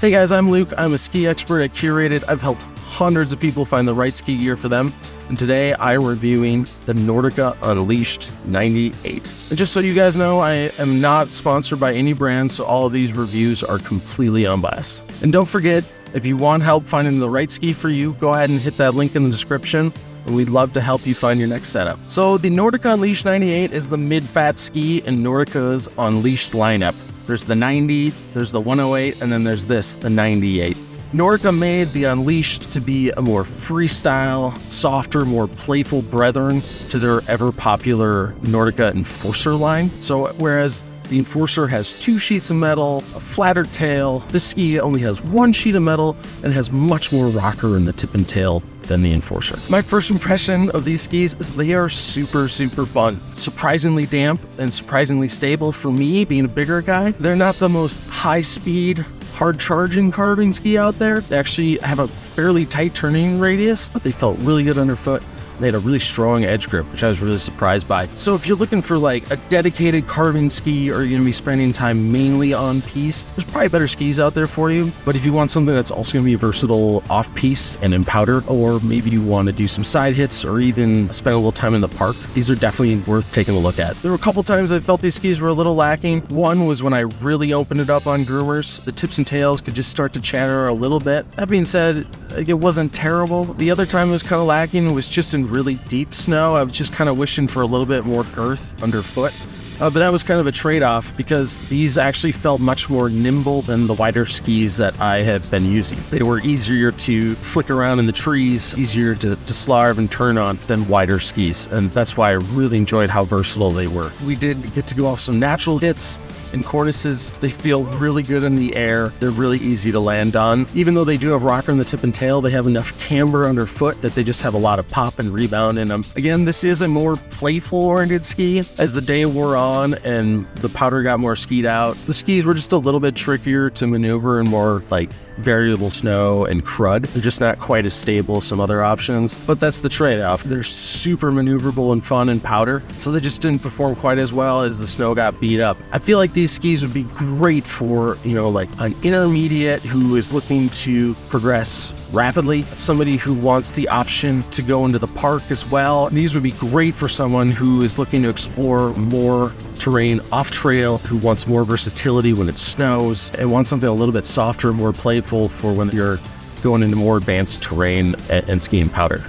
Hey guys, I'm Luke. I'm a ski expert at Curated. I've helped hundreds of people find the right ski gear for them. And today I'm reviewing the Nordica Unleashed 98. And just so you guys know, I am not sponsored by any brand, so all of these reviews are completely unbiased. And don't forget, if you want help finding the right ski for you, go ahead and hit that link in the description, and we'd love to help you find your next setup. So the Nordica Unleashed 98 is the mid-fat ski in Nordica's Unleashed lineup. There's the 90, there's the 108, and then there's this, the 98. Nordica made the Unleashed to be a more freestyle, softer, more playful brethren to their ever-popular Nordica Enforcer line. So whereas the Enforcer has 2 sheets of metal, a flatter tail, this ski only has 1 sheet of metal and has much more rocker in the tip and tail than the Enforcer. My first impression of these skis is they are super fun. Surprisingly damp and surprisingly stable for me, being a bigger guy. They're not the most high-speed, hard-charging carbon ski out there. They actually have a fairly tight turning radius, but they felt really good underfoot. They had a really strong edge grip, which I was really surprised by. So if you're looking for like a dedicated carbon ski, or you're gonna be spending time mainly on piste, there's probably better skis out there for you. But if you want something that's also gonna be versatile off piste and in powder, or maybe you want to do some side hits or even spend a little time in the park, these are definitely worth taking a look at. There were a couple times I felt these skis were a little lacking. One was when I really opened it up on groomers. The tips and tails could just start to chatter a little bit. That being said, it wasn't terrible. The other time it was kind of lacking was just in really deep snow. I was just kind of wishing for a little bit more girth underfoot. But that was kind of a trade-off because these actually felt much more nimble than the wider skis that I have been using. They were easier to flick around in the trees, easier to slarve and turn on than wider skis. And that's why I really enjoyed how versatile they were. We did get to go off some natural hits and cornices. They feel really good in the air. They're really easy to land on. Even though they do have rocker in the tip and tail, they have enough camber underfoot that they just have a lot of pop and rebound in them. Again, this is a more playful-oriented ski. As the day wore on and the powder got more skied out, the skis were just a little bit trickier to maneuver in more like variable snow and crud. They're just not quite as stable as some other options, but that's the trade-off. They're super maneuverable and fun in powder, so they just didn't perform quite as well as the snow got beat up. I feel like these skis would be great for, like an intermediate who is looking to progress rapidly, somebody who wants the option to go into the park as well. These would be great for someone who is looking to explore more terrain off trail, who wants more versatility when it snows, and wants something a little bit softer, more playful for when you're going into more advanced terrain and skiing powder.